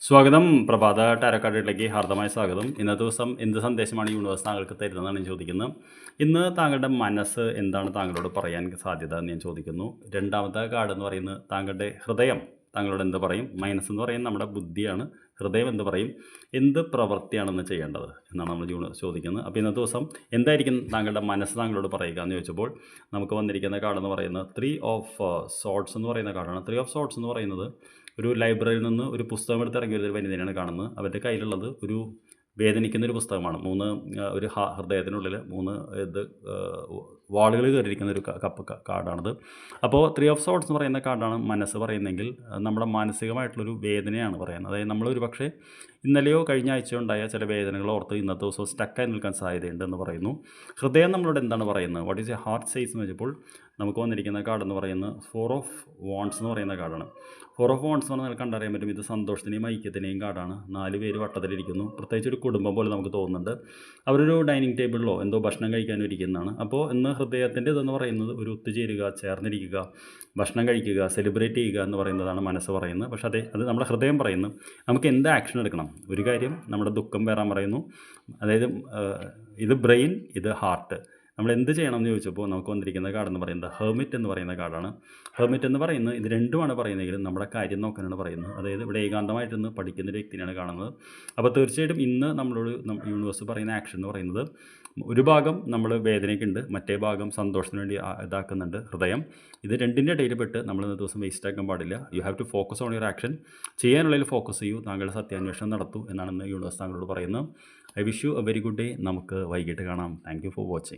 സ്വാഗതം പ്രഭാത ടാരോ കാർഡിലേക്ക് ഹാർദമായ സ്വാഗതം. ഇന്നത്തെ ദിവസം എന്ത് സന്ദേശമാണ് യൂണിവേഴ്സ് താങ്കൾക്ക് തരുന്നതെന്നാണ് ഞാൻ ചോദിക്കുന്നത്. ഇന്ന് താങ്കളുടെ മനസ്സ് എന്താണ് താങ്കളോട് പറയാൻ സാധ്യത എന്ന് ഞാൻ ചോദിക്കുന്നു. രണ്ടാമത്തെ കാർഡ് എന്ന് പറയുന്നത് താങ്കളുടെ ഹൃദയം താങ്കളോട് എന്ത് പറയും. മൈനസ് എന്ന് പറയുന്നത് നമ്മുടെ ബുദ്ധിയാണ്. ഹൃദയം എന്ത് പറയും, എന്ത് പ്രവൃത്തിയാണെന്ന് ചെയ്യേണ്ടത് എന്നാണ് നമ്മൾ ചോദിക്കുന്നത്. അപ്പോൾ ഇന്നത്തെ ദിവസം എന്തായിരിക്കും താങ്കളുടെ മനസ്സ് താങ്കളോട് പറയുക എന്ന് ചോദിച്ചപ്പോൾ നമുക്ക് വന്നിരിക്കുന്ന കാർഡ് എന്ന് പറയുന്നത് 3 ഓഫ് സോർട്സ് എന്ന് പറയുന്ന കാർഡാണ്. 3 ഓഫ് സോർട്സ് എന്ന് പറയുന്നത് ഒരു ലൈബ്രറിയിൽ നിന്ന് ഒരു പുസ്തകം എടുത്ത് ഇറങ്ങിയ ഒരു വനിതയാണ് കാണുന്നത്. അവരുടെ കയ്യിലുള്ളത് ഒരു വേദനിക്കുന്ന ഒരു പുസ്തകമാണ്. ഒരു ഹൃദയത്തിനുള്ളിൽ 3 ഇത് വാളുകൾ കയറിയിരിക്കുന്ന ഒരു കാർഡാണത്. അപ്പോൾ 3 ഓഫ് സോർട്സ് എന്ന് പറയുന്ന കാർഡാണ് മനസ്സ് പറയുന്നതെങ്കിൽ നമ്മുടെ മാനസികമായിട്ടുള്ളൊരു വേദനയാണ് പറയുന്നത്. അതായത് നമ്മളൊരു പക്ഷേ ഇന്നലെയോ കഴിഞ്ഞ ആഴ്ചയോ ഉണ്ടായ ചില വേദനകൾ ഓർത്ത് ഇന്നത്തെ ദിവസം സ്റ്റക്കായി നിൽക്കാൻ സാധ്യതയുണ്ട് എന്ന് പറയുന്നു. ഹൃദയം നമ്മളോട് എന്താണ് പറയുന്നത്, what is A heart size എന്ന് വെച്ചപ്പോൾ നമുക്ക് വന്നിരിക്കുന്ന കാർഡ് എന്ന് പറയുന്നത് 4 ഓഫ് വാണ്ട്സ് എന്ന് പറയുന്ന കാർഡാണ്. 4 ഓഫ് വാണ്ട്സ് എന്ന് പറഞ്ഞാൽ കണ്ടറിയാൻ പറ്റും ഇത് സന്തോഷത്തിൻ്റെയും ഐക്യത്തിൻ്റെയും കാർഡാണ്. 4 പേര് വട്ടത്തിലിരിക്കുന്നു. പ്രത്യേകിച്ച് ഒരു കുടുംബം പോലെ നമുക്ക് തോന്നുന്നുണ്ട്. അവരൊരു ഡൈനിങ് ടേബിളിലോ എന്തോ ഭക്ഷണം കഴിക്കാനും ഇരിക്കുന്നതാണ്. അപ്പോൾ ഇന്ന് ഹൃദയത്തിൻ്റെ ഇതെന്ന് പറയുന്നത് ഒരു ഒത്തുചേരുക, ചേർന്നിരിക്കുക, ഭക്ഷണം കഴിക്കുക, സെലിബ്രേറ്റ് ചെയ്യുക എന്ന് പറയുന്നതാണ് മനസ്സ് പറയുന്നത്. പക്ഷേ അത് നമ്മുടെ ഹൃദയം പറയുന്നു നമുക്ക് എന്ത് ആക്ഷൻ എടുക്കണം. ഒരു കാര്യം നമ്മുടെ ദുഃഖം വേറാൻ പറയുന്നു. അതായത് ഇത് ബ്രെയിൻ, ഇത് ഹാർട്ട്. നമ്മൾ എന്ത് ചെയ്യണം എന്ന് ചോദിച്ചപ്പോൾ നമുക്ക് വന്നിരിക്കുന്ന കാർഡ് എന്ന് പറയുന്നത് ഹെർമിറ്റ് എന്ന് പറയുന്ന കാർഡാണ്. ഹെർമിറ്റ് എന്ന് പറയുന്നത് ഇത് രണ്ടുമാണ് പറയുന്നതെങ്കിലും നമ്മുടെ കാര്യം നോക്കാനാണ് പറയുന്നത്. അതായത് ഇവിടെ ഏകാന്തമായിട്ടിരുന്ന് പഠിക്കുന്ന ഒരു വ്യക്തിയാണ് കാണുന്നത്. അപ്പോൾ തീർച്ചയായിട്ടും ഇന്ന് നമ്മളോട് യൂണിവേഴ്സ് പറയുന്ന ആക്ഷൻ എന്ന് പറയുന്നത് ഒരു ഭാഗം നമ്മൾ വേദനയ്ക്കുണ്ട്, മറ്റേ ഭാഗം സന്തോഷത്തിന് വേണ്ടി ഇതാക്കുന്നുണ്ട് ഹൃദയം. ഇത് രണ്ടിൻ്റെ ഇടയിൽ പെട്ട് നമ്മൾ ഇന്നത്തെ ദിവസം വേസ്റ്റ് ആക്കാൻ പാടില്ല. You have to focus on your action. ചെയ്യാനുള്ളതിൽ ഫോക്കസ് ചെയ്യൂ, താങ്കളുടെ സത്യാന്വേഷണം നടത്തൂ എന്നാണ് ഇന്ന് യൂണിവേഴ്സ് താങ്കളോട് പറയുന്നത്. I wish you a very good day. നമുക്ക് വൈകിട്ട് കാണാം. Thank you for watching.